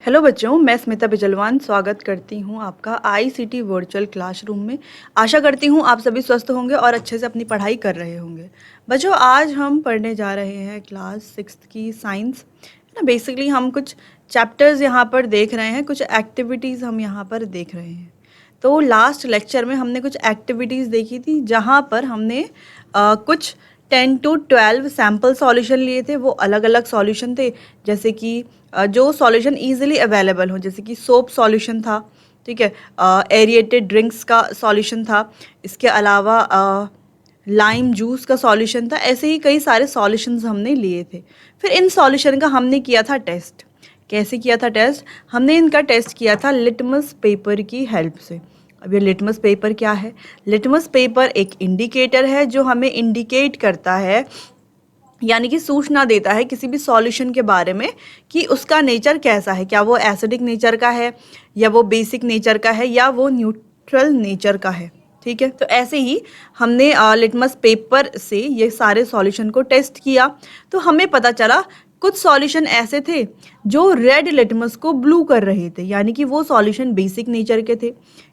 Hello बच्चों, मैं स्मिता बिजलवान स्वागत करती हूँ आपका आईसीटी वर्चुअल क्लासरूम में। आशा करती हूँ आप सभी स्वस्थ होंगे और अच्छे से अपनी पढ़ाई कर रहे होंगे। बच्चों, आज हम पढ़ने जा रहे हैं क्लास 6 की साइंस, है ना। बेसिकली हम कुछ चैप्टर्स यहाँ पर देख रहे हैं, कुछ एक्टिविटीज़ हम यहाँ पर देख रहे हैं। तो लास्ट लेक्चर में हमने कुछ एक्टिविटीज़ देखी थी जहाँ पर हमने कुछ 10 to 12 सैम्पल सॉल्यूशन लिए थे। वो अलग अलग सॉल्यूशन थे, जैसे कि जो सॉल्यूशन इजीली अवेलेबल हो, जैसे कि सोप सॉल्यूशन था, ठीक है, एरिएटेड ड्रिंक्स का सॉल्यूशन था, इसके अलावा लाइम जूस का सॉल्यूशन था। ऐसे ही कई सारे सॉल्यूशंस हमने लिए थे। फिर इन सॉल्यूशन का हमने किया था टेस्ट। कैसे किया था टेस्ट? हमने इनका टेस्ट किया था लिटमस पेपर की हेल्प से। अब ये लिटमस पेपर क्या है? लिटमस पेपर एक इंडिकेटर है जो हमें इंडिकेट करता है, यानी कि सूचना देता है किसी भी सॉल्यूशन के बारे में कि उसका नेचर कैसा है। क्या वो एसिडिक नेचर का है, या वो बेसिक नेचर का है, या वो न्यूट्रल नेचर का है। ठीक है, तो ऐसे ही हमने लिटमस पेपर से ये सारे सॉल्यूशन को टेस्ट किया। तो हमें पता चला कुछ सॉल्यूशन ऐसे थे जो रेड लिटमस को ब्लू कर रहे थे, यानी कि वो सॉल्यूशन बेसिक नेचर के थे।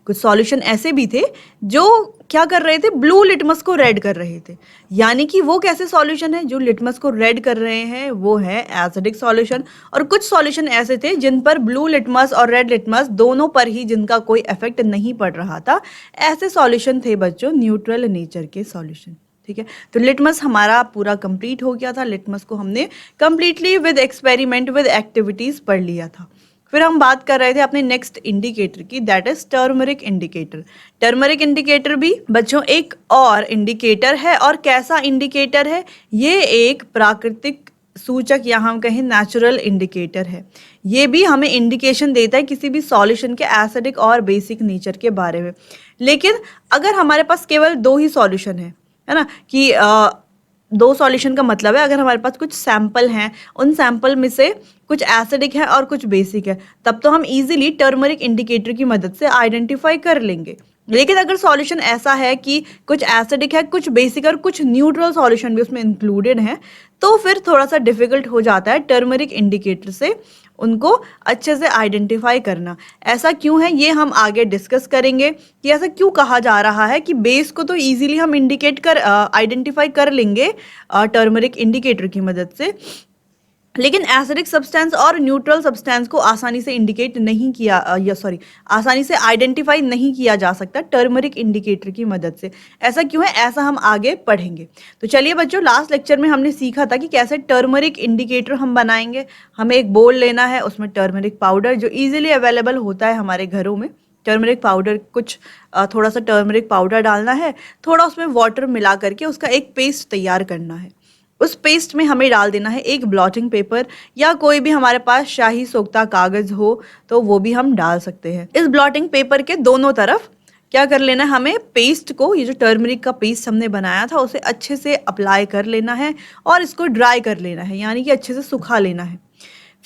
कुछ सॉल्यूशन ऐसे भी थे जो क्या कर रहे थे, ब्लू लिटमस को रेड कर रहे थे। यानी कि वो कैसे सॉल्यूशन है? जो लिटमस को रेड कर रहे हैं वो है एसिडिक सॉल्यूशन। और कुछ सॉल्यूशन ऐसे थे जिन पर ब्लू लिटमस और रेड लिटमस दोनों पर ही जिनका कोई इफेक्ट नहीं पड़ रहा था, ऐसे सॉल्यूशन थे बच्चों न्यूट्रल नेचर के सॉल्यूशन। ठीक है, तो लिटमस हमारा पूरा कंप्लीट हो गया था। लिटमस को हमने completely with experiment with activities पढ़ लिया था। फिर हम बात कर रहे थे अपने नेक्स्ट इंडिकेटर की, that is turmeric indicator. Turmeric indicator भी बच्चों एक और इंडिकेटर है। और कैसा इंडिकेटर है? ये एक प्राकृतिक सूचक या हम कहें नेचुरल इंडिकेटर है। ये भी हमें इंडिकेशन देता है किसी भी सॉल्यूशन के एसिडिक और बेसिक नेचर के बारे में। लेकिन अगर हमारे पास केवल दो ही सॉल्यूशन है ना, कि दो सॉल्यूशन का मतलब है अगर हमारे पास कुछ सैंपल हैं, उन सैंपल में से कुछ एसिडिक है और कुछ बेसिक है, तब तो हम इजीली टर्मरिक इंडिकेटर की मदद से आइडेंटिफाई कर लेंगे। लेकिन अगर सॉल्यूशन ऐसा है कि कुछ एसिडिक है, कुछ बेसिक और कुछ न्यूट्रल सॉल्यूशन भी उसमें इंक्लूडेड है, तो फिर थोड़ा सा डिफिकल्ट हो जाता है टर्मरिक इंडिकेटर से उनको अच्छे से आइडेंटिफाई करना। ऐसा क्यों है ये हम आगे डिस्कस करेंगे कि ऐसा क्यों कहा जा रहा है कि बेस को तो इजीली हम इंडिकेट कर आइडेंटिफाई कर लेंगे टर्मरिक इंडिकेटर की मदद से, लेकिन एसिडिक सब्सटेंस और न्यूट्रल सब्सटेंस को आसानी से इंडिकेट नहीं किया आसानी से आइडेंटिफाई नहीं किया जा सकता टर्मरिक इंडिकेटर की मदद से। ऐसा क्यों है, ऐसा हम आगे पढ़ेंगे। तो चलिए बच्चों, लास्ट लेक्चर में हमने सीखा था कि कैसे टर्मरिक इंडिकेटर हम बनाएंगे। हमें एक बोल लेना है, उसमें टर्मरिक पाउडर जो इजीली अवेलेबल होता है हमारे घरों में, टर्मरिक पाउडर कुछ थोड़ा सा टर्मरिक पाउडर डालना है, थोड़ा उसमें वाटर मिला करके उसका एक पेस्ट तैयार करना है। उस पेस्ट में हमें डाल देना है एक ब्लॉटिंग पेपर, या कोई भी हमारे पास शाही सोख्ता कागज हो तो वो भी हम डाल सकते हैं। इस ब्लॉटिंग पेपर के दोनों तरफ क्या कर लेना है, हमें पेस्ट को, ये जो टर्मरिक का पेस्ट हमने बनाया था उसे अच्छे से अप्लाई कर लेना है और इसको ड्राई कर लेना है, यानी कि अच्छे से सुखा लेना है।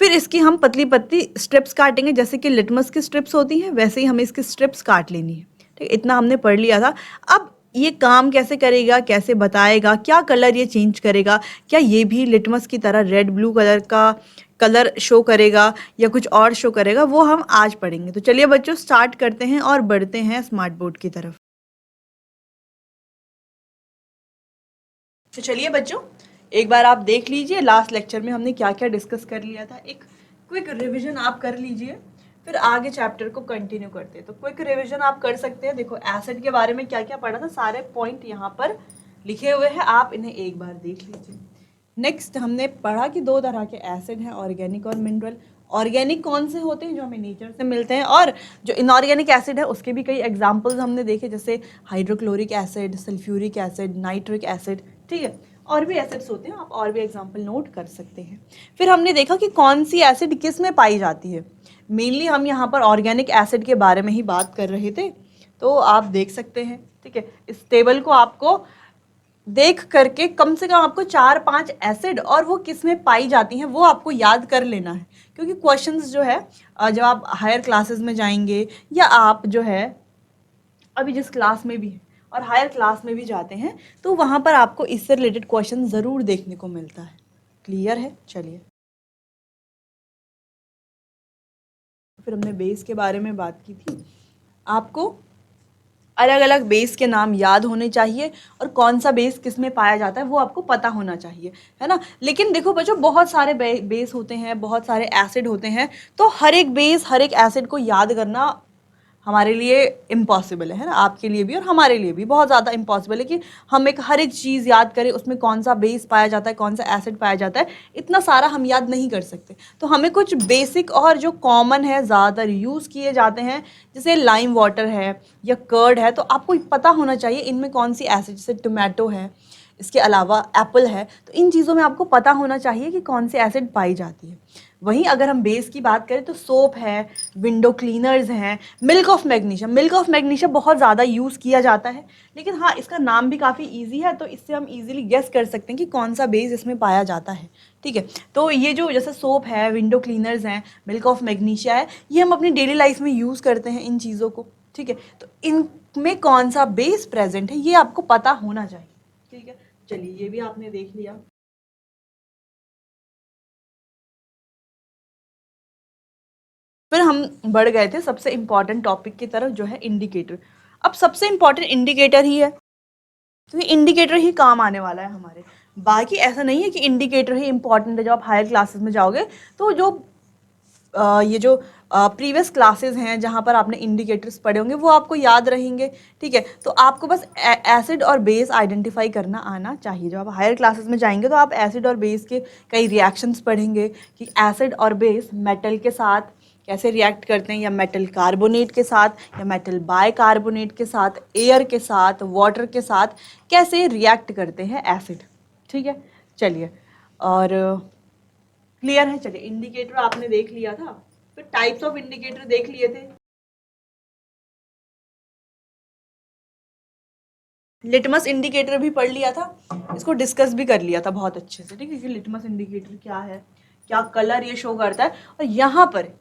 फिर इसकी हम पतली पतली स्ट्रिप्स काटेंगे, जैसे कि लिटमस की स्ट्रिप्स होती हैं वैसे ही हमें इसकी स्ट्रिप्स काट लेनी है। ठीक, इतना हमने पढ़ लिया था। अब ये काम कैसे करेगा, कैसे बताएगा, क्या कलर ये चेंज करेगा, क्या ये भी लिटमस की तरह रेड ब्लू कलर का कलर शो करेगा या कुछ और शो करेगा, वो हम आज पढ़ेंगे। तो चलिए बच्चों, स्टार्ट करते हैं और बढ़ते हैं स्मार्ट बोर्ड की तरफ। तो चलिए बच्चों, एक बार आप देख लीजिए लास्ट लेक्चर में हमने क्या क्या डिस्कस कर लिया था। एक क्विक रिवीजन आप कर लीजिए, फिर आगे चैप्टर को कंटिन्यू करते हैं। तो क्विक रिवीजन आप कर सकते हैं। देखो, एसिड के बारे में क्या क्या पढ़ा था, सारे पॉइंट यहाँ पर लिखे हुए हैं, आप इन्हें एक बार देख लीजिए। नेक्स्ट हमने पढ़ा कि दो तरह के एसिड हैं, ऑर्गेनिक और मिनरल। ऑर्गेनिक कौन से होते हैं? जो हमें नेचर से मिलते हैं। और जो इनऑर्गेनिक एसिड है उसके भी कई एग्जाम्पल्स हमने देखे, जैसे hydrochloric acid, sulphuric acid, nitric acid. ठीक है, और भी एसिड्स होते हैं, आप और भी एग्जाम्पल नोट कर सकते हैं। फिर हमने देखा कि कौन सी एसिड किस में पाई जाती है। मेनली हम यहाँ पर ऑर्गेनिक एसिड के बारे में ही बात कर रहे थे, तो आप देख सकते हैं। ठीक है, इस टेबल को आपको देख करके कम से कम आपको 4-5 एसिड और वो किस में पाई जाती हैं वो आपको याद कर लेना है, क्योंकि क्वेश्चंस जो है जब आप हायर क्लासेस में जाएंगे, या आप जो है अभी जिस क्लास में भी हैं और हायर क्लास में भी जाते हैं, तो वहाँ पर आपको इससे रिलेटेड क्वेश्चन ज़रूर देखने को मिलता है। क्लियर है? चलिए। फिर हमने बेस के बारे में बात की थी। आपको अलग अलग बेस के नाम याद होने चाहिए और कौन सा बेस किस में पाया जाता है वो आपको पता होना चाहिए, है ना। लेकिन देखो बच्चों, बहुत सारे बेस होते हैं, बहुत सारे एसिड होते हैं, तो हर एक बेस, हर एक एसिड को याद करना हमारे लिए इम्पॉसिबल है ना। आपके लिए भी और हमारे लिए भी बहुत ज़्यादा इम्पॉसिबल है कि हम एक हर एक चीज़ याद करें, उसमें कौन सा बेस पाया जाता है, कौन सा एसिड पाया जाता है, इतना सारा हम याद नहीं कर सकते। तो हमें कुछ बेसिक और जो कॉमन है, ज़्यादातर यूज़ किए जाते हैं, जैसे लाइम वाटर है या कर्ड है, तो आपको पता होना चाहिए इनमें कौन सी एसिड, जैसे टोमेटो है, इसके अलावा एप्पल है, तो इन चीज़ों में आपको पता होना चाहिए कि कौन सी एसिड पाई जाती है। वहीं अगर हम बेस की बात करें तो सोप है, विंडो क्लीनर्स हैं, milk of magnesium. Milk of magnesium बहुत ज़्यादा यूज़ किया जाता है, लेकिन हाँ, इसका नाम भी काफ़ी ईजी है, तो इससे हम ईजिली गेस कर सकते हैं कि कौन सा बेस इसमें पाया जाता है। ठीक है, तो ये जो जैसे सोप है, विंडो क्लीनर्स हैं, मिल्क ऑफ मैग्नीशिया है, ये हम अपनी डेली लाइफ में यूज़ करते हैं इन चीज़ों को। ठीक है, तो इनमें कौन सा बेस प्रेजेंट है ये आपको पता होना चाहिए। ठीक है, चलिए ये भी आपने देख लिया। फिर हम बढ़ गए थे सबसे इम्पॉर्टेंट टॉपिक की तरफ, जो है इंडिकेटर। अब सबसे इम्पॉर्टेंट इंडिकेटर ही है, क्योंकि इंडिकेटर ही काम आने वाला है हमारे। बाकी ऐसा नहीं है कि इंडिकेटर ही इम्पॉर्टेंट है। जब आप हायर क्लासेस में जाओगे तो जो ये जो प्रीवियस क्लासेस हैं जहाँ पर आपने इंडिकेटर्स पढ़े होंगे वो आपको याद रहेंगे। ठीक है, तो आपको बस एसिड और बेस आइडेंटिफाई करना आना चाहिए। जब आप हायर क्लासेस में जाएंगे तो आप एसिड और बेस के कई रिएक्शंस पढ़ेंगे कि एसिड और बेस मेटल के साथ कैसे रिएक्ट करते हैं, या मेटल कार्बोनेट के साथ, या मेटल बाय कार्बोनेट के साथ, एयर के साथ, वाटर के साथ कैसे रिएक्ट करते हैं एसिड। ठीक है, चलिए, और क्लियर है। चलिए, इंडिकेटर आपने देख लिया था, फिर टाइप्स ऑफ इंडिकेटर देख लिए थे। लिटमस इंडिकेटर भी पढ़ लिया था, इसको डिस्कस भी कर लिया था बहुत अच्छे से। ठीक है, कि लिटमस इंडिकेटर क्या है, क्या कलर ये शो करता है। और यहाँ पर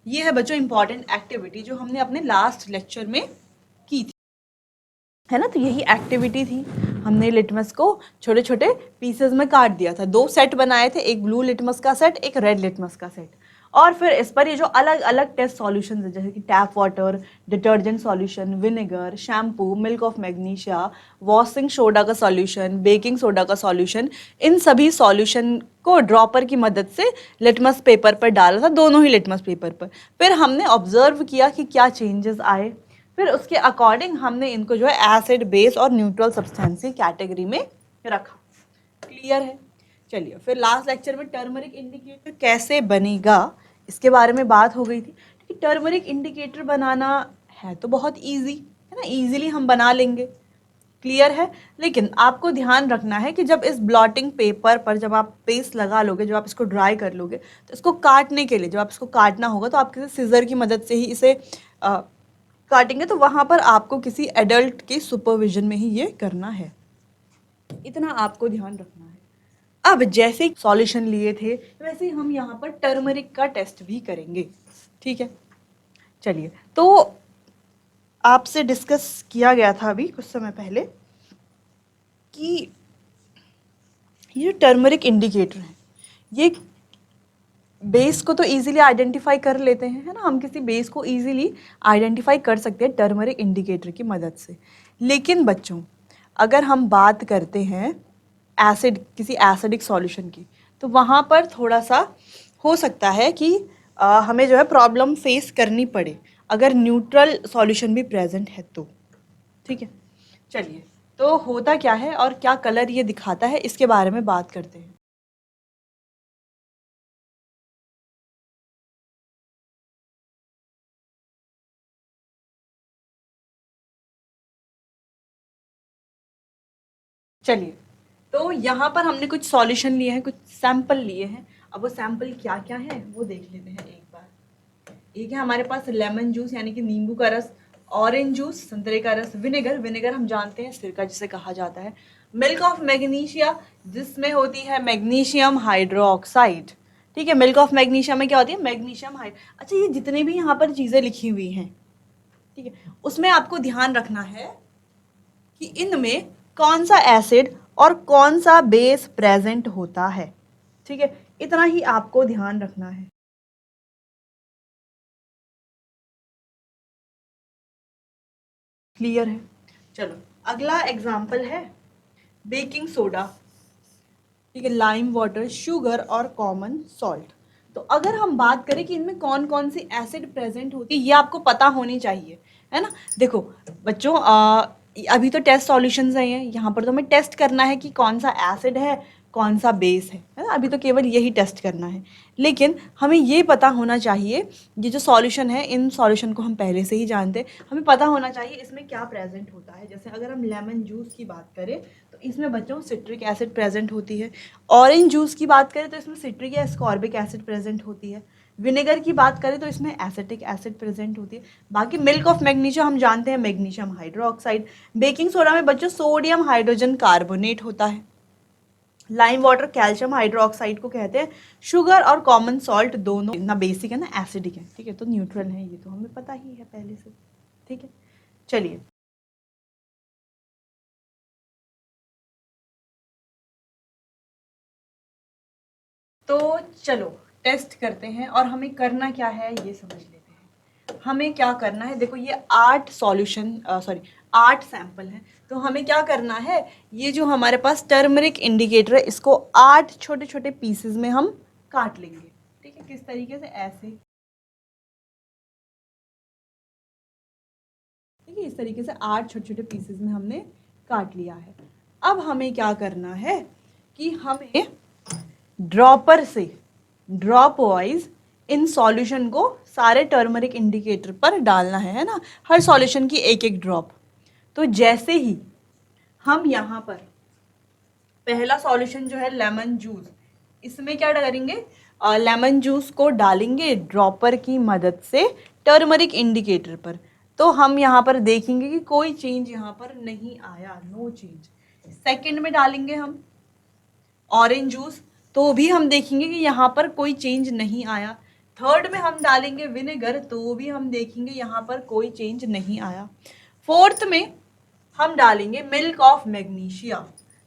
ये है बच्चों इंपॉर्टेंट एक्टिविटी जो हमने अपने लास्ट लेक्चर में की थी, है ना। तो यही एक्टिविटी थी, हमने लिटमस को छोटे छोटे पीसेस में काट दिया था। दो सेट बनाए थे, एक ब्लू लिटमस का सेट, एक रेड लिटमस का सेट। और फिर इस पर ये जो अलग अलग टेस्ट सॉल्यूशंस है, जैसे कि tap water, detergent solution, vinegar, shampoo, milk of magnesia, washing soda का सॉल्यूशन, बेकिंग सोडा का सॉल्यूशन, इन सभी सॉल्यूशन को ड्रॉपर की मदद से लिटमस पेपर पर डाला था, दोनों ही लिटमस पेपर पर। फिर हमने ऑब्जर्व किया कि क्या चेंजेस आए, फिर उसके अकॉर्डिंग हमने इनको जो है एसिड, बेस और न्यूट्रल सब्सटेंसी कैटेगरी में रखा। क्लियर है। चलिए, फिर लास्ट लेक्चर में टर्मरिक इंडिकेटर कैसे बनेगा इसके बारे में बात हो गई थी कि टर्मरिक इंडिकेटर बनाना है तो बहुत इजी है ना, इजीली हम बना लेंगे। क्लियर है। लेकिन आपको ध्यान रखना है कि जब इस ब्लॉटिंग पेपर पर जब आप पेस्ट लगा लोगे, जब आप इसको ड्राई कर लोगे, तो इसको काटने के लिए, जब आप इसको काटना होगा तो आप किसी सीजर की मदद से ही इसे काटेंगे, तो वहाँ पर आपको किसी एडल्ट के सुपरविजन में ही ये करना है। इतना आपको ध्यान रखना है। अब जैसे सॉल्यूशन लिए थे वैसे ही हम यहाँ पर टर्मरिक का टेस्ट भी करेंगे। ठीक है, चलिए, तो आपसे डिस्कस किया गया था अभी कुछ समय पहले कि ये जो टर्मरिक इंडिकेटर है, ये बेस को तो इजीली आइडेंटिफाई कर लेते हैं, है ना। हम किसी बेस को इजीली आइडेंटिफाई कर सकते हैं टर्मरिक इंडिकेटर की मदद से। लेकिन बच्चों, अगर हम बात करते हैं एसिड, किसी एसिडिक सॉल्यूशन की, तो वहाँ पर थोड़ा सा हो सकता है कि हमें जो है प्रॉब्लम फेस करनी पड़े अगर न्यूट्रल सॉल्यूशन भी प्रेजेंट है तो। ठीक है, चलिए, तो होता क्या है और क्या कलर ये दिखाता है इसके बारे में बात करते हैं। चलिए, तो यहाँ पर हमने कुछ सॉल्यूशन लिए हैं, कुछ सैंपल लिए हैं। अब वो सैंपल क्या क्या है वो देख लेते हैं एक बार। एक है हमारे पास लेमन जूस यानी कि नींबू का रस, ऑरेंज जूस संतरे का रस, विनेगर, विनेगर हम जानते हैं सिरका जिसे कहा जाता है, मिल्क ऑफ मैग्नीशिया जिसमें होती है मैग्नीशियम हाइड्रोक्साइड। ठीक है, मिल्क ऑफ मैग्नीशिया में क्या होती है, मैग्नीशियम हाइड। अच्छा, ये जितने भी यहाँ पर चीज़ें लिखी हुई हैं, ठीक है, उसमें आपको ध्यान रखना है कि इनमें कौन सा एसिड और कौन सा बेस प्रेजेंट होता है। ठीक है, इतना ही आपको ध्यान रखना है। क्लियर है? चलो अगला एग्जाम्पल है बेकिंग सोडा, ठीक है, लाइम वाटर, शुगर और कॉमन सॉल्ट। तो अगर हम बात करें कि इनमें कौन कौन सी एसिड प्रेजेंट होती है, ये आपको पता होनी चाहिए, है ना। देखो बच्चों, अभी तो टेस्ट सॉल्यूशंस हैं, यहाँ पर तो हमें टेस्ट करना है कि कौन सा एसिड है, कौन सा बेस है ना। अभी तो केवल यही टेस्ट करना है, लेकिन हमें ये पता होना चाहिए, ये जो सॉल्यूशन है, इन सॉल्यूशन को हम पहले से ही जानते हैं, हमें पता होना चाहिए इसमें क्या प्रेजेंट होता है। जैसे अगर हम लेमन जूस की बात करें तो इसमें बच्चों सिट्रिक एसिड प्रेजेंट होती है। ऑरेंज जूस की बात करें तो इसमें सिट्रिक या एस्कॉर्बिक एसिड प्रेजेंट होती है। विनेगर की बात करें तो इसमें एसिटिक एसिड प्रेजेंट होती है। बाकी मिल्क ऑफ मैग्नीशियम हम जानते हैं मैग्नीशियम हाइड्रोक्साइड। बेकिंग सोडा में बच्चों सोडियम हाइड्रोजन कार्बोनेट होता है। लाइम वाटर कैल्शियम हाइड्रोक्साइड को कहते हैं। शुगर और कॉमन सॉल्ट दोनों ना बेसिक है ना एसिडिक है, ठीक है, तो न्यूट्रल है, ये तो हमें पता ही है पहले से, ठीक है। चलिए तो चलो टेस्ट करते हैं, और हमें करना क्या है ये समझ लेते हैं। हमें क्या करना है, देखो ये 8 सॉल्यूशन, सॉरी 8 सैंपल हैं, तो हमें क्या करना है, ये जो हमारे पास टर्मरिक इंडिकेटर है इसको 8 छोटे छोटे पीसेस में हम काट लेंगे, ठीक है। किस तरीके से, ऐसे, ठीक है, इस तरीके से 8 छोटे छोटे पीसेस में हमने काट लिया है। अब हमें क्या करना है कि हमें ड्रॉपर से ड्रॉप वाइज इन सॉल्यूशन को सारे टर्मरिक इंडिकेटर पर डालना है ना, हर सॉल्यूशन की एक एक ड्रॉप। तो जैसे ही हम यहाँ पर पहला सॉल्यूशन जो है लेमन जूस, इसमें क्या करेंगे, लेमन जूस को डालेंगे ड्रॉपर की मदद से टर्मरिक इंडिकेटर पर, तो हम यहाँ पर देखेंगे कि कोई चेंज यहाँ पर नहीं आया, नो चेंज। सेकंड में डालेंगे हम ऑरेंज जूस, तो भी हम देखेंगे कि यहाँ पर कोई चेंज नहीं आया। थर्ड में हम डालेंगे विनेगर, तो भी हम देखेंगे यहाँ पर कोई चेंज नहीं आया। फोर्थ में हम डालेंगे मिल्क ऑफ मैग्नीशिया,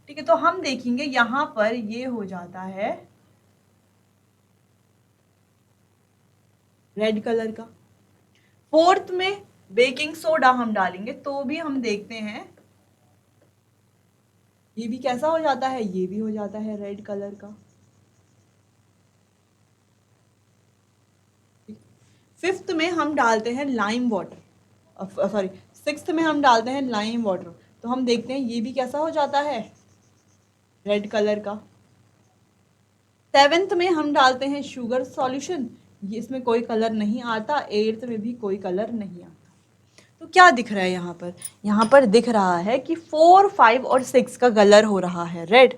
ठीक है, तो हम देखेंगे यहाँ पर ये हो जाता है रेड कलर का। फोर्थ में बेकिंग सोडा हम डालेंगे, तो भी हम देखते हैं ये भी कैसा हो जाता है, ये भी हो जाता है रेड कलर का। फिफ्थ में हम डालते हैं लाइम वाटर, सॉरी सिक्स्थ में हम डालते हैं लाइम वाटर, तो हम देखते हैं ये भी कैसा हो जाता है, रेड कलर का। सेवेंथ में हम डालते हैं शुगर सॉल्यूशन, ये इसमें कोई कलर नहीं आता। एट्थ में भी कोई कलर नहीं आता। तो क्या दिख रहा है यहाँ पर, यहाँ पर दिख रहा है कि 4, 5 और 6 का कलर हो रहा है रेड,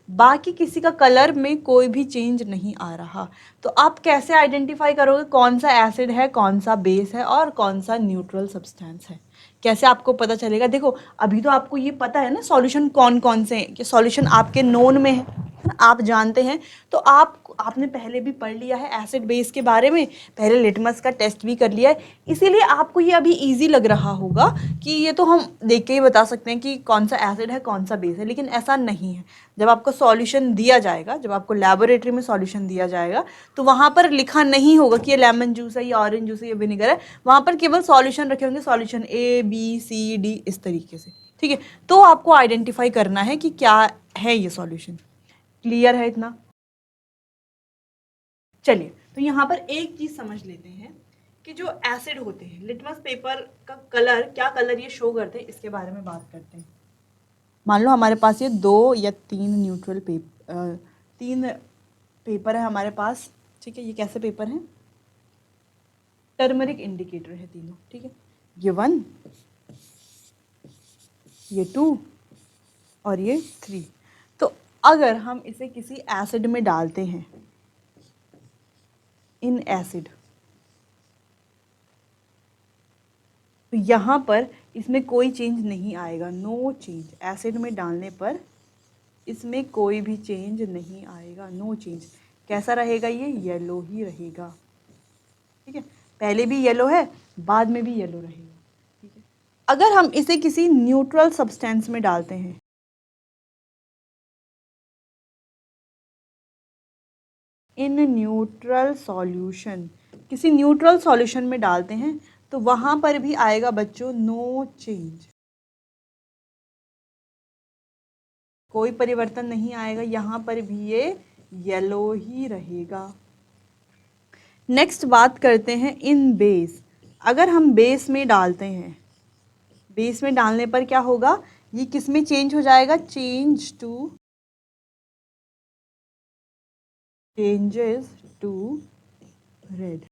बाकी किसी का कलर में कोई भी चेंज नहीं आ रहा। तो आप कैसे आइडेंटिफाई करोगे कौन सा एसिड है, कौन सा बेस है और कौन सा न्यूट्रल सब्सटेंस है, कैसे आपको पता चलेगा? देखो अभी तो आपको ये पता है ना सॉल्यूशन कौन कौन से हैं, कि सॉल्यूशन आपके नोन में है ना, आप जानते हैं। तो आपने पहले भी पढ़ लिया है एसिड बेस के बारे में, पहले लिटमस का टेस्ट भी कर लिया है, इसीलिए आपको ये अभी इजी लग रहा होगा कि ये तो हम देख के ही बता सकते हैं कि कौन सा एसिड है कौन सा बेस है। लेकिन ऐसा नहीं है, जब आपको सॉल्यूशन दिया जाएगा, जब आपको लेबोरेटरी में सॉल्यूशन दिया जाएगा, तो वहाँ पर लिखा नहीं होगा कि ये लेमन जूस है, ये ऑरेंज जूस है, ये विनेगर है। वहाँ पर केवल सॉल्यूशन रखे होंगे, solution A B C D इस तरीके से, ठीक है। तो आपको आइडेंटिफाई करना है कि क्या है ये सॉल्यूशन। क्लियर है इतना? चलिए तो यहाँ पर एक चीज समझ लेते हैं कि जो एसिड होते हैं, लिटमस पेपर का कलर, क्या कलर ये शो करते हैं, इसके बारे में बात करते हैं। मान लो हमारे पास ये 2 या 3 न्यूट्रल पेपर, 3 पेपर है हमारे पास, ठीक है। ये कैसे पेपर हैं, टर्मरिक इंडिकेटर है तीनों, ठीक है। ये 1, ये 2 और ये 3। तो अगर हम इसे किसी एसिड में डालते हैं, इन एसिड, तो यहाँ पर इसमें कोई चेंज नहीं आएगा, नो चेंज। एसिड में डालने पर इसमें कोई भी चेंज नहीं आएगा, नो चेंज। कैसा रहेगा, ये येलो ही रहेगा, ठीक है। पहले भी येलो है, बाद में भी येलो रहेगा, ठीक है। अगर हम इसे किसी न्यूट्रल सब्सटेंस में डालते हैं, इन न्यूट्रल सॉल्यूशन, किसी न्यूट्रल सॉल्यूशन में डालते हैं, तो वहाँ पर भी आएगा बच्चों नो चेंज, कोई परिवर्तन नहीं आएगा, यहाँ पर भी ये येलो ही रहेगा। नेक्स्ट बात करते हैं इन बेस। अगर हम बेस में डालते हैं, बेस में डालने पर क्या होगा, ये किस में चेंज हो जाएगा, चेंजेस टू रेड।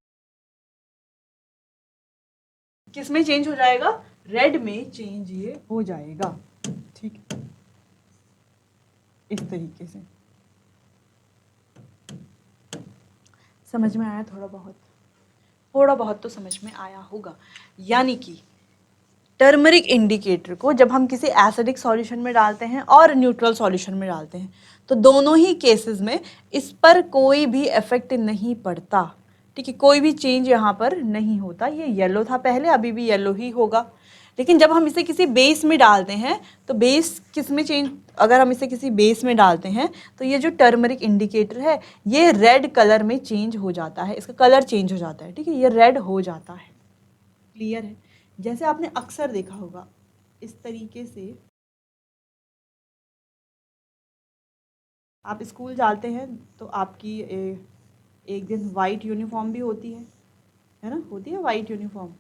किस में चेंज हो जाएगा, रेड में चेंज ये हो जाएगा। ठीक है, इस तरीके से समझ में आया, थोड़ा बहुत तो समझ में आया होगा। यानी कि टर्मरिक इंडिकेटर को जब हम किसी एसिडिक सॉल्यूशन में डालते हैं और न्यूट्रल सॉल्यूशन में डालते हैं तो दोनों ही केसेस में इस पर कोई भी इफेक्ट नहीं पड़ता। ठीक है, कोई भी चेंज यहाँ पर नहीं होता। ये येलो था पहले, अभी भी येलो ही होगा। लेकिन जब हम इसे किसी बेस में डालते हैं तो बेस किस में चेंज, अगर हम इसे किसी बेस में डालते हैं तो ये जो टर्मरिक इंडिकेटर है ये रेड कलर में चेंज हो जाता है, इसका कलर चेंज हो जाता है। ठीक है, ये रेड हो जाता है। क्लियर है? जैसे आपने अक्सर देखा होगा इस तरीके से आप स्कूल जाते हैं तो आपकी एक दिन वाइट यूनिफॉर्म भी होती है ना, होती है वाइट यूनिफॉर्म।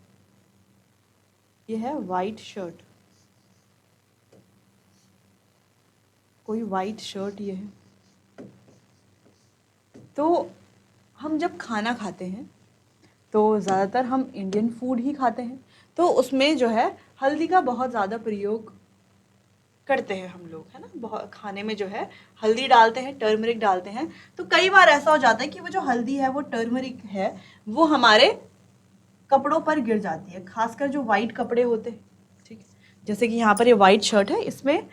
ये है वाइट शर्ट, कोई वाइट शर्ट ये है। तो हम जब खाना खाते हैं तो ज़्यादातर हम इंडियन फूड ही खाते हैं, तो उसमें जो है हल्दी का बहुत ज़्यादा प्रयोग करते हैं हम लोग, है ना। बहुत खाने में जो है हल्दी डालते हैं, टर्मरिक डालते हैं। तो कई बार ऐसा हो जाता है कि वो जो हल्दी है, वो टर्मरिक है, वो हमारे कपड़ों पर गिर जाती है, खासकर जो वाइट कपड़े होते हैं। ठीक है, जैसे कि यहाँ पर ये वाइट शर्ट है, इसमें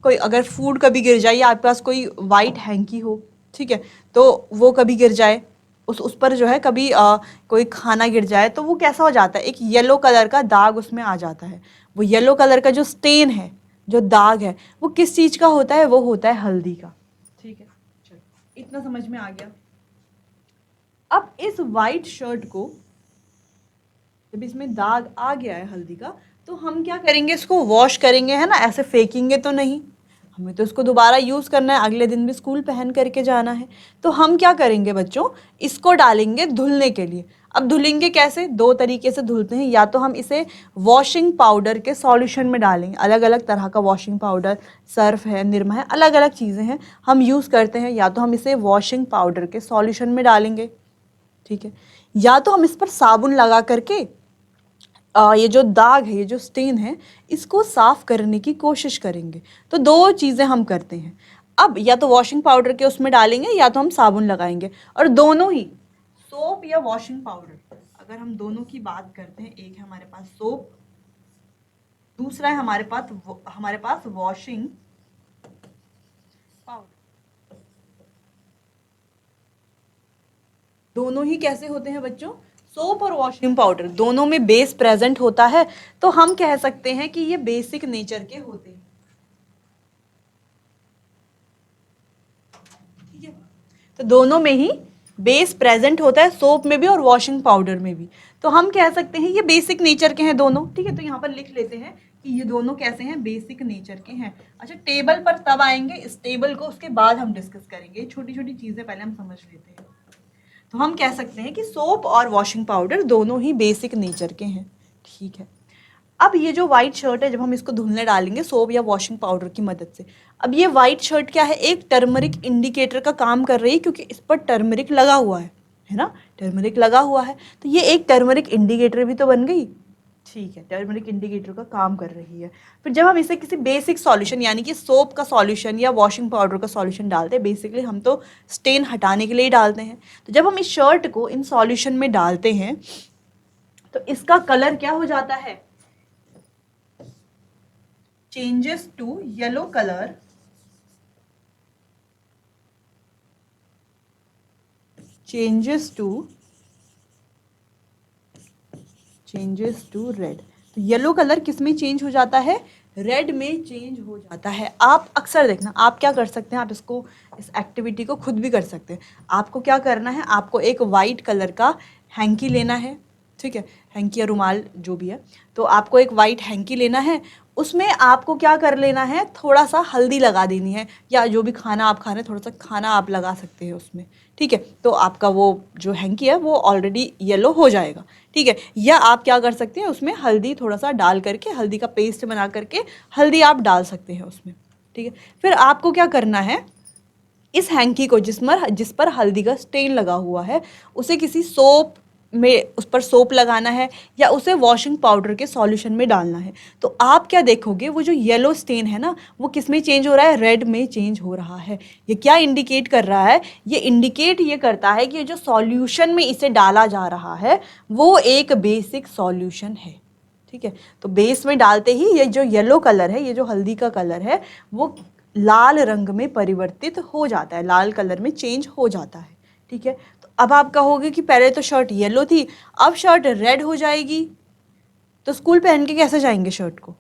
कोई अगर फूड कभी गिर जाए या आपके पास कोई वाइट हैंकी हो, ठीक है, तो वो कभी गिर जाए, उस पर जो है कभी कोई खाना गिर जाए तो वो कैसा हो जाता है, एक येलो कलर का दाग उसमें आ जाता है। वो येलो कलर का जो स्टेन है, जो दाग है, वो किस चीज़ का होता है, वो होता है हल्दी का। ठीक है, चलो इतना समझ में आ गया। अब इस वाइट शर्ट को जब इसमें दाग आ गया है हल्दी का, तो हम क्या करेंगे, इसको वॉश करेंगे, है ना, ऐसे फेंकेंगे तो नहीं, हमें तो इसको दोबारा यूज़ करना है, अगले दिन भी स्कूल पहन करके जाना है। तो हम क्या करेंगे बच्चों, इसको डालेंगे धुलने के लिए। अब धुलेंगे कैसे, दो तरीके से धुलते हैं, या तो हम इसे वॉशिंग पाउडर के सॉल्यूशन में डालेंगे, अलग अलग तरह का वॉशिंग पाउडर, सर्फ है, निरमा है, अलग अलग चीज़ें हैं हम यूज़ करते हैं, या तो हम इसे वॉशिंग पाउडर के सॉल्यूशन में डालेंगे। ठीक है, या तो हम इस पर साबुन लगा करके ये जो दाग है, ये जो स्टेन है, इसको साफ करने की कोशिश करेंगे। तो दो चीज़ें हम करते हैं। अब या तो वॉशिंग पाउडर के उसमें डालेंगे या तो हम साबुन लगाएंगे, और दोनों ही सोप या वॉशिंग पाउडर, अगर हम दोनों की बात करते हैं, एक है हमारे पास सोप, दूसरा है हमारे पास वॉशिंग पाउडर। दोनों ही कैसे होते हैं बच्चों, सोप और वॉशिंग पाउडर दोनों में बेस प्रेजेंट होता है, तो हम कह सकते हैं कि ये बेसिक नेचर के होते हैं। ठीक है, तो दोनों में ही बेस प्रेजेंट होता है, सोप में भी और वॉशिंग पाउडर में भी। तो हम कह सकते हैं ये बेसिक नेचर के हैं दोनों। ठीक है, तो यहाँ पर लिख लेते हैं कि ये दोनों कैसे हैं, बेसिक नेचर के हैं। अच्छा, टेबल पर तब आएंगे, इस टेबल को उसके बाद हम डिस्कस करेंगे, छोटी छोटी चीजें पहले हम समझ लेते हैं। तो हम कह सकते हैं कि सोप और वॉशिंग पाउडर दोनों ही बेसिक नेचर के हैं। ठीक है, अब ये जो व्हाइट शर्ट है, जब हम इसको धुलने डालेंगे सोप या वॉशिंग पाउडर की मदद से, अब ये व्हाइट शर्ट क्या है, एक टर्मरिक इंडिकेटर का काम कर रही है, क्योंकि इस पर टर्मरिक लगा हुआ है ना, टर्मरिक लगा हुआ है, तो ये एक टर्मरिक इंडिकेटर भी तो बन गई। ठीक है, टर्मरिक इंडिकेटर का काम कर रही है। फिर जब हम इसे किसी बेसिक सॉल्यूशन, यानी कि सोप का सॉल्यूशन या वॉशिंग पाउडर का सॉल्यूशन डालते हैं, बेसिकली हम तो स्टेन हटाने के लिए ही डालते हैं, तो जब हम इस शर्ट को इन सॉल्यूशन में डालते हैं तो इसका कलर क्या हो जाता है, changes to yellow colour, changes to red. तो येलो कलर किस में चेंज हो जाता है, रेड में चेंज हो जाता है। आप अक्सर देखना, आप क्या कर सकते हैं, आप इसको, इस एक्टिविटी को खुद भी कर सकते हैं। आपको क्या करना है, आपको एक वाइट कलर का हैंकी लेना है, ठीक है, हैंकी या रुमाल जो भी है। तो आपको एक वाइट हैंकी लेना है, उसमें आपको क्या कर लेना है, थोड़ा सा हल्दी लगा देनी है, या जो भी खाना आप खा रहे हैं थोड़ा सा खाना आप लगा सकते हैं उसमें। ठीक है, तो आपका वो जो हैंकी है वो ऑलरेडी येलो हो जाएगा। ठीक है, या आप क्या कर सकते हैं, उसमें हल्दी थोड़ा सा डाल करके, हल्दी का पेस्ट बना करके हल्दी आप डाल सकते हैं उसमें। ठीक है, फिर आपको क्या करना है, इस हैंकी को जिस पर हल्दी का स्टेन लगा हुआ है, उसे किसी सोप में, उस पर सोप लगाना है, या उसे वॉशिंग पाउडर के सॉल्यूशन में डालना है। तो आप क्या देखोगे, वो जो येलो स्टेन है ना, वो किस में चेंज हो रहा है, रेड में चेंज हो रहा है। ये क्या इंडिकेट कर रहा है, ये इंडिकेट ये करता है कि जो सॉल्यूशन में इसे डाला जा रहा है वो एक बेसिक सॉल्यूशन है। ठीक है, तो बेस में डालते ही ये जो येलो कलर है, ये जो हल्दी का कलर है, वो लाल रंग में परिवर्तित हो जाता है, लाल कलर में चेंज हो जाता है। ठीक है, तो अब आप कहोगे कि पहले तो शर्ट येलो थी, अब शर्ट रेड हो जाएगी, तो स्कूल पहन के कैसे जाएंगे शर्ट को,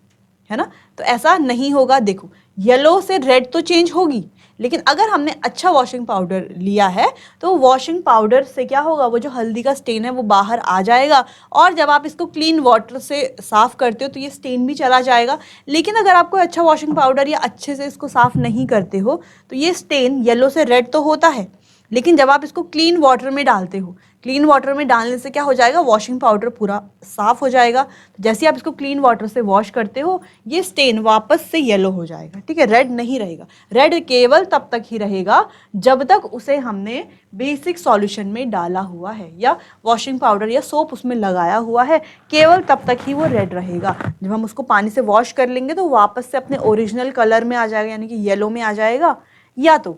है ना। तो ऐसा नहीं होगा। देखो, येलो से रेड तो चेंज होगी, लेकिन अगर हमने अच्छा वॉशिंग पाउडर लिया है तो वॉशिंग पाउडर से क्या होगा, वो जो हल्दी का स्टेन है वो बाहर आ जाएगा, और जब आप इसको क्लीन वाटर से साफ करते हो तो ये स्टेन भी चला जाएगा। लेकिन अगर आपको अच्छा वॉशिंग पाउडर या अच्छे से इसको साफ नहीं करते हो तो ये स्टेन येलो से रेड तो होता है, लेकिन जब आप इसको क्लीन वाटर में डालते हो, क्लीन वाटर में डालने से क्या हो जाएगा, वॉशिंग पाउडर पूरा साफ हो जाएगा। तो जैसे आप इसको क्लीन वाटर से वॉश करते हो, ये स्टेन वापस से येलो हो जाएगा। ठीक है, रेड नहीं रहेगा। रेड केवल तब तक ही रहेगा जब तक उसे हमने बेसिक सॉल्यूशन में डाला हुआ है, या वॉशिंग पाउडर या सोप उसमें लगाया हुआ है, केवल तब तक ही वो रेड रहेगा। जब हम उसको पानी से वॉश कर लेंगे तो वापस से अपने ओरिजिनल कलर में आ जाएगा, यानी कि येलो में आ जाएगा। या तो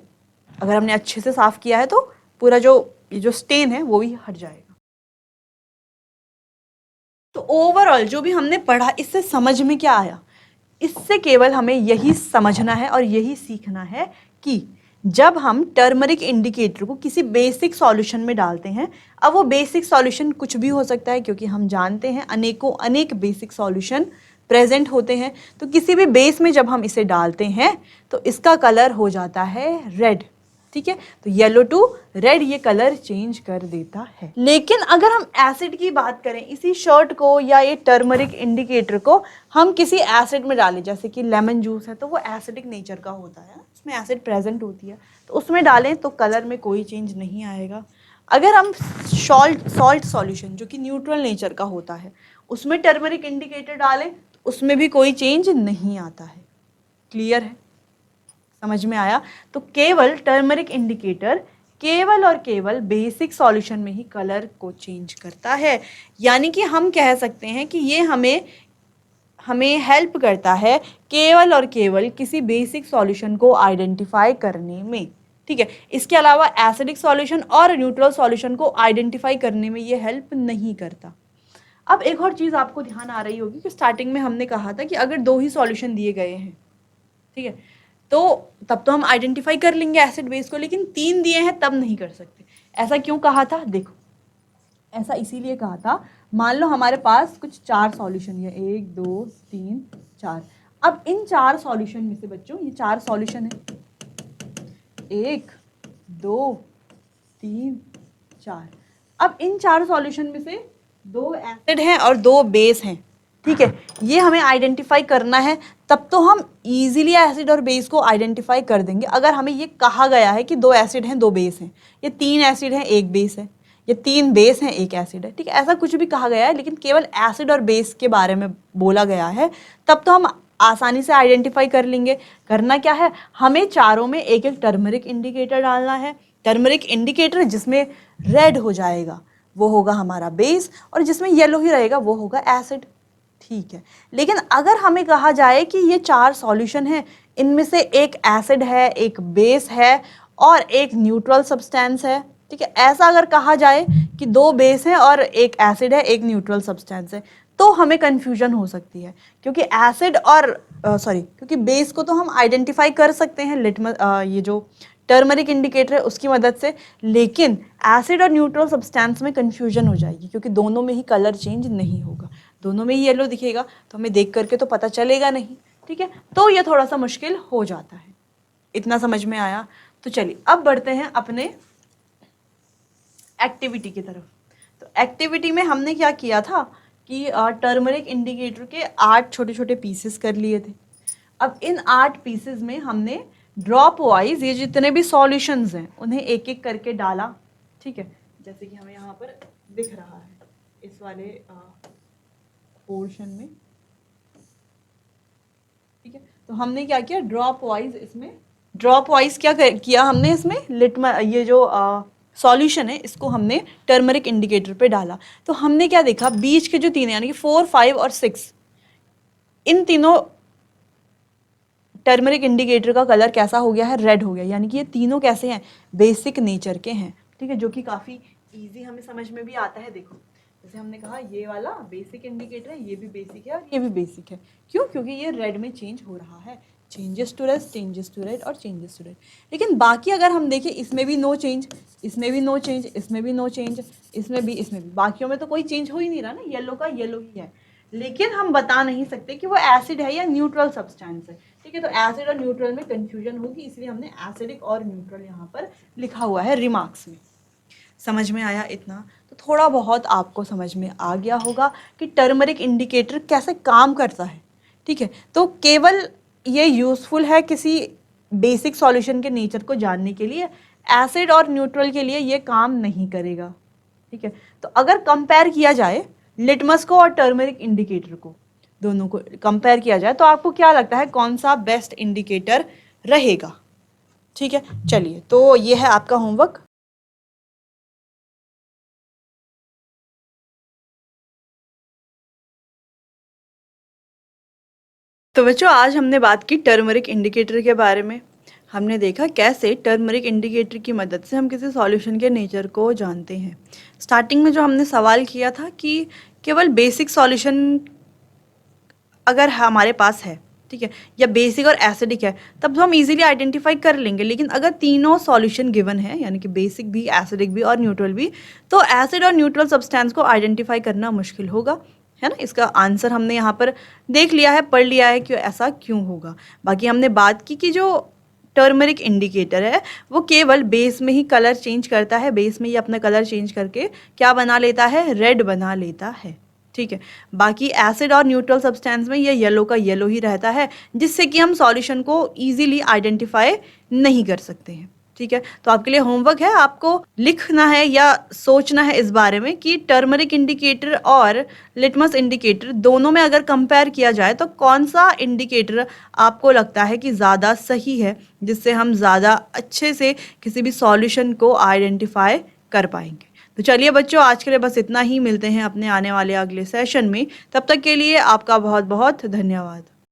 अगर हमने अच्छे से साफ किया है तो पूरा ये जो स्टेन है वो भी हट जाएगा। तो ओवरऑल जो भी हमने पढ़ा, इससे समझ में क्या आया, इससे केवल हमें यही समझना है और यही सीखना है कि जब हम टर्मरिक इंडिकेटर को किसी बेसिक सॉल्यूशन में डालते हैं, अब वो बेसिक सॉल्यूशन कुछ भी हो सकता है, क्योंकि हम जानते हैं अनेक बेसिक सॉल्यूशन प्रेजेंट होते हैं। तो किसी भी बेस में जब हम इसे डालते हैं तो इसका कलर हो जाता है रेड। ठीक है, तो येलो टू रेड ये कलर चेंज कर देता है। लेकिन अगर हम एसिड की बात करें, इसी शर्ट को या ये टर्मरिक इंडिकेटर को हम किसी एसिड में डालें, जैसे कि लेमन जूस है तो वो एसिडिक नेचर का होता है, उसमें एसिड प्रेजेंट होती है, तो उसमें डालें तो कलर में कोई चेंज नहीं आएगा। अगर हम सॉल्ट सॉल्यूशन जो कि न्यूट्रल नेचर का होता है, उसमें टर्मरिक इंडिकेटर डालें तो उसमें भी कोई चेंज नहीं आता है। क्लियर है, समझ में आया। तो केवल टर्मरिक इंडिकेटर केवल और केवल बेसिक सॉल्यूशन में ही कलर को चेंज करता है, यानी कि हम कह सकते हैं कि ये हमें हेल्प करता है केवल और केवल किसी बेसिक सॉल्यूशन को आइडेंटिफाई करने में। ठीक है, इसके अलावा एसिडिक सॉल्यूशन और न्यूट्रल सॉल्यूशन को आइडेंटिफाई करने में ये हेल्प नहीं करता। अब एक और चीज़ आपको ध्यान आ रही होगी कि स्टार्टिंग में हमने कहा था कि अगर 2 ही सॉल्यूशन दिए गए हैं, ठीक है, तो तब तो हम आइडेंटिफाई कर लेंगे एसिड बेस को, लेकिन 3 दिए हैं तब नहीं कर सकते। ऐसा क्यों कहा था, देखो, ऐसा इसीलिए कहा था, मान लो हमारे पास कुछ 4 सॉल्यूशन है, 1 2 3 4। अब इन 4 सॉल्यूशन में से बच्चों, ये 4 सॉल्यूशन है, 1 2 3 4। अब इन 4 सॉल्यूशन में से 2 एसिड हैं और 2 बेस हैं। ठीक है, ये हमें आइडेंटिफाई करना है, तब तो हम इजीली एसिड और बेस को आइडेंटिफाई कर देंगे। अगर हमें ये कहा गया है कि 2 एसिड हैं 2 बेस हैं, ये 3 एसिड हैं 1 बेस है, ये 3 बेस हैं 1 एसिड है, ठीक है, ऐसा कुछ भी कहा गया है, लेकिन केवल एसिड और बेस के बारे में बोला गया है, तब तो हम आसानी से आइडेंटिफाई कर लेंगे। करना क्या है, हमें चारों में एक एक टर्मरिक इंडिकेटर डालना है। टर्मरिक इंडिकेटर जिसमें रेड हो जाएगा वो होगा हमारा बेस, और जिसमें येलो ही रहेगा वो होगा एसिड। ठीक है, लेकिन अगर हमें कहा जाए कि ये 4 सॉल्यूशन हैं, इनमें से एक एसिड है, एक बेस है और एक न्यूट्रल सब्सटेंस है, ठीक है, ऐसा अगर कहा जाए कि 2 बेस हैं और एक एसिड है, एक न्यूट्रल सब्सटेंस है, तो हमें कन्फ्यूजन हो सकती है, क्योंकि एसिड और क्योंकि बेस को तो हम आइडेंटिफाई कर सकते हैं ये जो टर्मरिक इंडिकेटर है उसकी मदद से, लेकिन एसिड और न्यूट्रल सब्सटेंस में कन्फ्यूजन हो जाएगी, क्योंकि दोनों में ही कलर चेंज नहीं होगा, दोनों में ही येलो दिखेगा, तो हमें देख करके तो पता चलेगा नहीं। ठीक है, तो ये थोड़ा सा मुश्किल हो जाता है। इतना समझ में आया। तो चलिए अब बढ़ते हैं अपने एक्टिविटी की तरफ। तो एक्टिविटी में हमने क्या किया था कि टर्मरिक इंडिकेटर के 8 छोटे छोटे पीसेस कर लिए थे। अब इन 8 पीसेस में हमने ड्रॉप वाइज ये जितने भी सॉल्यूशंस हैं उन्हें एक एक करके डाला, ठीक है, जैसे कि हमें यहाँ पर दिख रहा है इस वाले पोर्शन में, ठीक है। तो हमने क्या किया, ड्रॉप वाइज क्या किया हमने इसमें ये जो सॉल्यूशन है इसको हमने टर्मरिक इंडिकेटर पे डाला। तो हमने क्या देखा, बीच के जो तीन यानी कि 4, 5 और 6 इन तीनों टर्मरिक इंडिकेटर का कलर कैसा हो गया है, रेड हो गया। यानी कि ये तीनों कैसे हैं, बेसिक नेचर के हैं, ठीक है, जो कि काफ़ी इजी हमें समझ में भी आता है। देखो जैसे हमने कहा ये वाला बेसिक इंडिकेटर है, ये भी बेसिक है और ये भी बेसिक है। क्यों, क्योंकि ये रेड में चेंज हो रहा है, changes to red, changes to red और चेंजेस टू रेड। लेकिन बाकी अगर हम देखें, इसमें भी नो चेंज, इसमें भी नो चेंज, इसमें भी नो चेंज, इसमें भी बाकियों में तो कोई चेंज हो ही नहीं रहा ना, येलो का येलो ही है। लेकिन हम बता नहीं सकते कि वो एसिड है या न्यूट्रल सब्सटेंस है, ठीक है। तो एसिड और न्यूट्रल में कंफ्यूजन होगी, इसलिए हमने एसिडिक और न्यूट्रल यहाँ पर लिखा हुआ है रिमार्क्स में। समझ में आया इतना? तो थोड़ा बहुत आपको समझ में आ गया होगा कि टर्मरिक इंडिकेटर कैसे काम करता है, ठीक है। तो केवल ये यूज़फुल है किसी बेसिक सॉल्यूशन के नेचर को जानने के लिए, एसिड और न्यूट्रल के लिए ये काम नहीं करेगा, ठीक है। तो अगर कंपेयर किया जाए लिटमस को और टर्मरिक इंडिकेटर को, दोनों को कंपेयर किया जाए, तो आपको क्या लगता है कौन सा बेस्ट इंडिकेटर रहेगा? ठीक है, चलिए तो ये है आपका होमवर्क। तो बच्चों आज हमने बात की टर्मरिक इंडिकेटर के बारे में। हमने देखा कैसे टर्मरिक इंडिकेटर की मदद से हम किसी सॉल्यूशन के नेचर को जानते हैं। स्टार्टिंग में जो हमने सवाल किया था कि केवल बेसिक सॉल्यूशन अगर हमारे पास है, ठीक है, या बेसिक और एसिडिक है, तब तो हम इजीली आइडेंटिफाई कर लेंगे। लेकिन अगर तीनों सॉल्यूशन गिवन है, यानी कि बेसिक भी, एसिडिक भी और न्यूट्रल भी, तो एसिड और न्यूट्रल सब्सटेंस को आइडेंटिफाई करना मुश्किल होगा, है ना। इसका आंसर हमने यहाँ पर देख लिया है, पढ़ लिया है कि ऐसा क्यों होगा। बाकी हमने बात की कि जो टर्मरिक इंडिकेटर है वो केवल बेस में ही कलर चेंज करता है, बेस में ही अपना कलर चेंज करके क्या बना लेता है, रेड बना लेता है, ठीक है। बाकी एसिड और न्यूट्रल सब्सटेंस में ये येलो का येलो ही रहता है, जिससे कि हम सॉल्यूशन को इजीली आइडेंटिफाई नहीं कर सकते हैं, ठीक है। तो आपके लिए होमवर्क है, आपको लिखना है या सोचना है इस बारे में कि टर्मरिक इंडिकेटर और लिटमस इंडिकेटर दोनों में अगर कंपेयर किया जाए तो कौन सा इंडिकेटर आपको लगता है कि ज़्यादा सही है, जिससे हम ज़्यादा अच्छे से किसी भी सॉल्यूशन को आइडेंटिफाई कर पाएंगे। तो चलिए बच्चों आज के लिए बस इतना ही, मिलते हैं अपने आने वाले अगले सेशन में। तब तक के लिए आपका बहुत बहुत धन्यवाद।